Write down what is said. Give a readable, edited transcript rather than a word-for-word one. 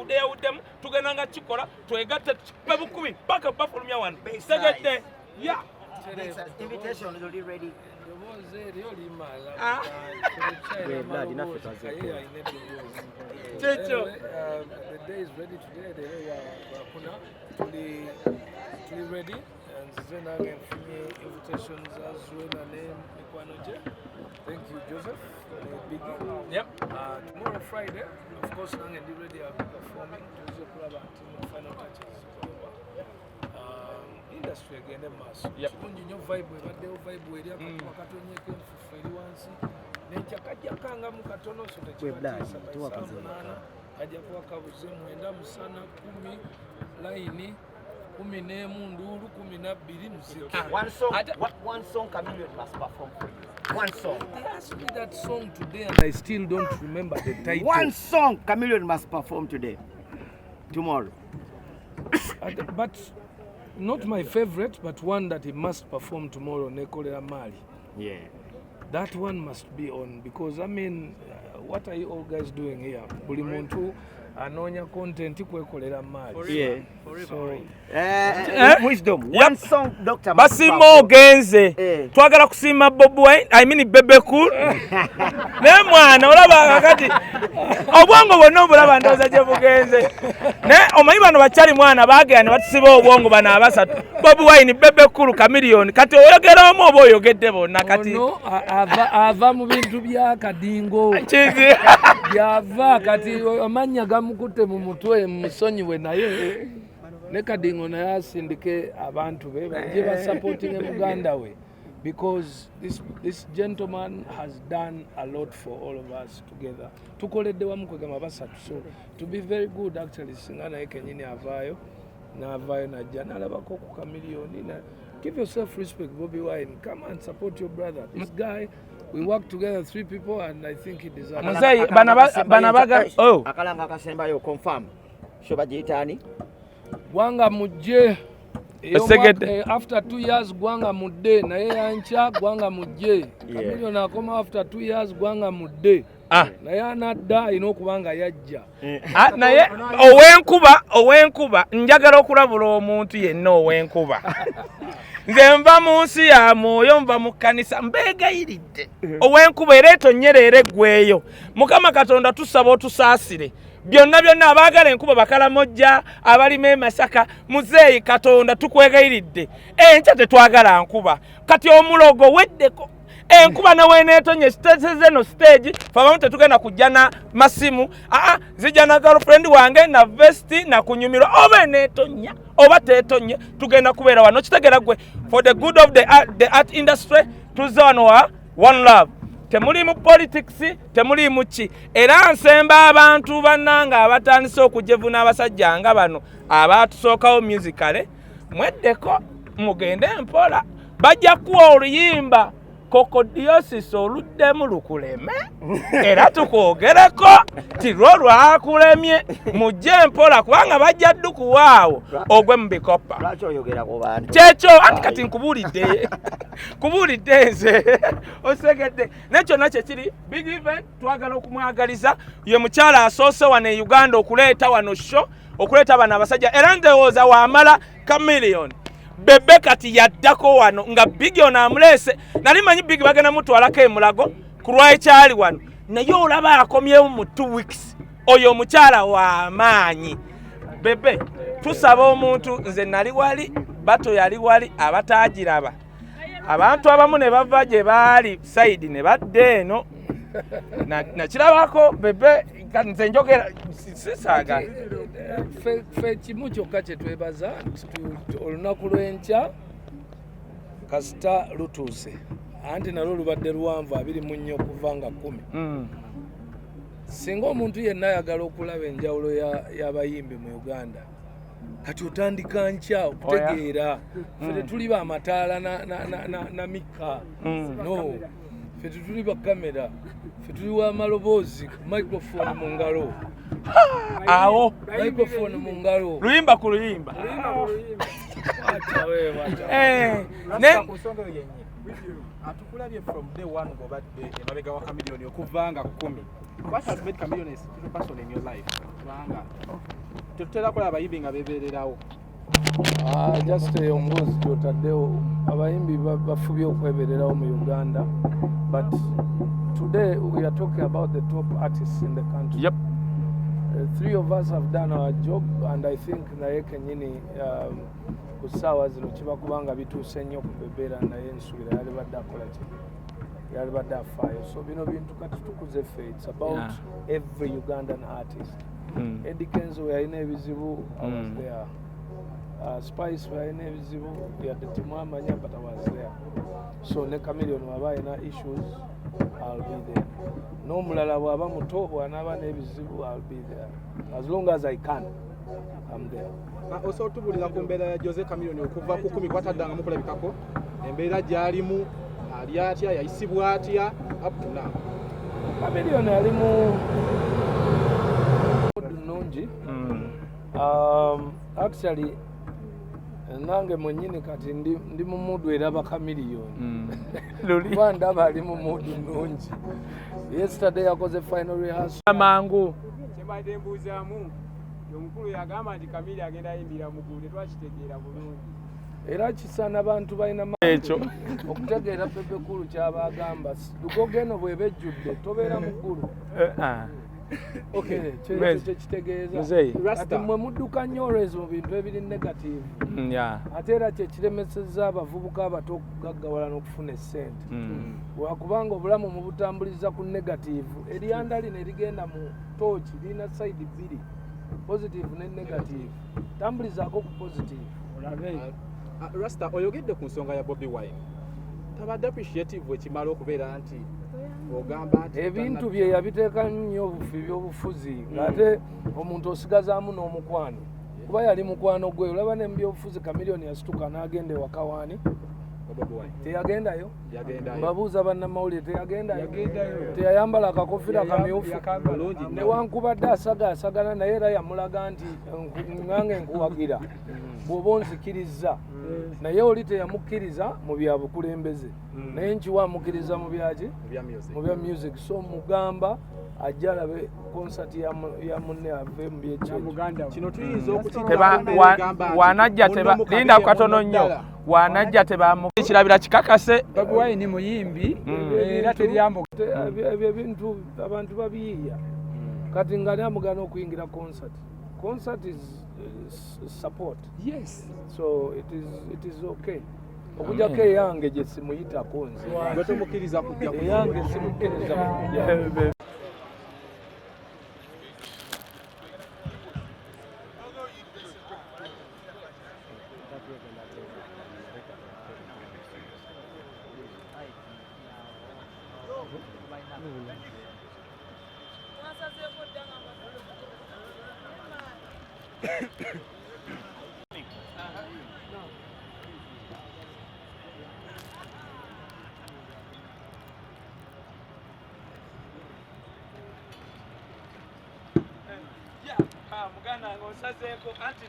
yawuddemu tugenda nga kikola twegatte tukipe bukubi paka bafulumya wano segedde ya invitation already ready. The day is ready today. The way we are ready, and then again invitations as well. Thank you, Joseph. Yep. Tomorrow Friday, of course, I'm ready. I'll be performing to the club until final touches. Industry again, the mass. Yep. You vibe with that vibe with you. Enkya kajja kanga mu katono so ajja kuwa kabuze mwenda musana 10 laini 11 ndulu 12 muziki. One song Chameleone must perform for you. One song. They asked me that song today and I still don't remember the title. One song Chameleone must perform today. Tomorrow. But not my favorite, but one that he must perform tomorrow, Nekolera Mali. Yeah. That one must be on because I mean, what are you all guys doing here? Buli muntu anonya content kwekolera mali. Yeah. So, Wisdom. One song Dr. Basimo ogenze. Twagala kusima Bobi Wine, I mean Bebe cool. Ne mwana olaba kakati. Obwongo bwonna obulaba ndoza gye bugenze. Ne omanyi bano bakyali mwana baagenda batusiba obwongo bana abasatu. Bobi Wine, Bebe cool, Chameleone. Kati oyogera omu oba oyogedde bonna kati. No, ava mu bintu bya kadingo. Chizi. Byava kati amanya gamukutte mu mutwe musonyiwe naye. Ne kadingo naye asindike abantu be bajje ba supporting Muganda we because this gentleman has done a lot for all of us together. Tukoledde wamu kwegama basatu, so to be very good actually singa naye kenyini avaayo najja nalabako ku Chameleone na give yourself respect. Bobi Wine, come and support your brother. This guy, we work together 3 people and I think he deserves it. Mzee banabaga akalanga akasembayo confirm shoba jitani Gwanga Mujje after 2 years Gwanga Mujje naye Enkya Gwanga Mujje Chameleone akoma after 2 years Gwanga Mujje naye anadda inokubanga yajja naye owenkuba njagala okulabula omuntu yenna owenkuba nze nva mu nsi ya mwoyo nva mu kkanisa mbeegayilidde owenkuba era etonyera eggweeyo Mukama Katonda tusaba otusaasire byonna abaagala enkuba Bakalamojja abalima e Masaka Muzeeyi Katonda tukwegayilidde Enkya tetwagala nkuba kati omulogo weddeko enkuba nawe neetonye zeno stage fabamu tetugenda kujja na masimu zijja na girlfriend wange na vesti na kunyumirwa oba neetonya oba teetonye tugenda kubeera wano kitegera gwe for the good of the art industry tuzze wano wa one love temuli mu politics temuli mu ki era nsemba abantu bannanga abatandise okujevuna abasajja nga bano abatusookawo musicale mweddeko mugende mpola bajja kuwa oluyimba Kokodiosis oluddemu lukuleme era tukwogereko tirwo lwakulemye mujje mpola kubanga bajja ddukuwaawo ogwe mu bikopa lwaki oyogera ku bantu kyekyo anti kati nkubulidde nze osegedde nekyo nakyo kiri big event twagala okumwagaliza ye mukyala asoose wano e Uganda okuleeta wano show okuleeta bano abasajja era ndowooza waamala Chameleone Bebe kati yaddako wano nga Bigi onamulese nali manyi Bigi bagenda mutwalako emulago kulwa ekyali wano naye olaba akomyewo mu 2 weeks oyo omukyala wa maanyi Bebe tusaba omuntu nze nali wali bato yali wali abatagiraba abantu abamu ne bava gye baali side ne badde eno nakirabako Bebe nze njogera sisaaga fe kimu kyokka kye twebaza olunaku lw'enkya kasita lutuuse anti nalwo lubadde luwanvu 24 okuva nga 10 singa omuntu yenna ayagala okulaba enjawulo y'abayimbi mu Uganda kati otandika nkya okutegeera fe tetuli ba mataala na mika no fe tetuli ba kamera fe tuli wa maloboozi microphone mu ngalo awo microphone mu ngalo luyimba ku luyimba kusonga yenye atukulabye from day one go badde emabega wa Chameleone okuva nga 10 What has made Chameleone a special person in your life? Tutera kola abayimbi nga bebererawo. Just ombuzi gyotaddewo abayimbi bafubye okwebererawo mu Uganda, but today we are talking about the top artists in the country. Yep. Three of us have done our job, and I think naye kenyini ku ssaawa zino kiba kubanga bituuse nnyo kubebeera naye nsuubira yali badde akola ki yali badde afaayo. So bino bintu kati tukuze ffe, it's about every Ugandan artist. Eddie Kenzo we yalina ebizibu, I was there. Spice we yalina ebizibu, yadde timwamanya, but I was there. So ne Chameleone waba alina issues, I'll be there. N'omulala bw'aba muto bw'anaaba n'ebizibu, I'll be there. As long as I can, I'm there. Osotubulira ku mbeera ya Jose Chameleone okuva ku 10 kwataddanga mu kulabikako, embeera gy'alimu, ali atya, yayisibwa atya, up to now. Chameleone ali mu nnungi. Actually nange mwennyini kati ndi mu mudu eraba Chameleone. Kuba ndaba ali mu mudu nnungi. Yesterday yakoze final rehearsal. Amangu. Kyembadde mbuuzaamu omukulu yagamba nti Chameleone agenda ayimbira mugulu tetwakitegeera bulungi. Era kisaana abantu balina ekyo okutegeera Bebe kulu kyaba agamba. Lugogeno bw'eba ejjudde tobeera mugulu. Okay, kyekitegeeza kati mmwe mudduka nnyo olwezi mu bintu ebiri negative. Ate era kyekiremesezza abavubuka abato okugaggawala n'okufuna essente. Lwakubanga obulamu mubutambuliza ku negative, eryanda lino erigenda mu tooki lirina side bbiri, positive ne negative. Tambulizaako ku positive. Rasta oyogedde ku nsonga ya Bobi Wine. Tabadde appreciative ekimala okubeera nti ogamba nti ebintu bye yabiteeka nnyo by'obufuzi ng'ate omuntu osigazaamu n'omukwano, kuba yali mukwano gwe. Olaba ne mu by'obufuzi Chameleone yasituka n'agenda ewaka waani, teyagendayo. Mbabuuza bannamawulire, teyagendayo. Teyayambala akakofira kamyufu newankubadde asagaasagana, naye era yamulaga nti ngange nkuwagira bw'oba onzikiriza. Naye oli teyamukkiriza mu bya bukulembeze, naye nkiwa amukkiriza mu byaki, mu bya music. So mugamba ajja alabe concert ya munne ave mu byekyo. Kino tuyinza okukigamba wanajja linda katono nnyo, wanajja tebamukirabira kikakase. Bobi Wine muyimbi era teryambo ebyo ebintu abantu babiyiiya. Kati nga namugana okuyingira concert. Concert is support. Yes. So it is okay. Okujjako eyange gye simuyitako nze. Nga tomukkiriza kujja ku eyange simukkiriza kujja. Muganda ng'osazeeko anti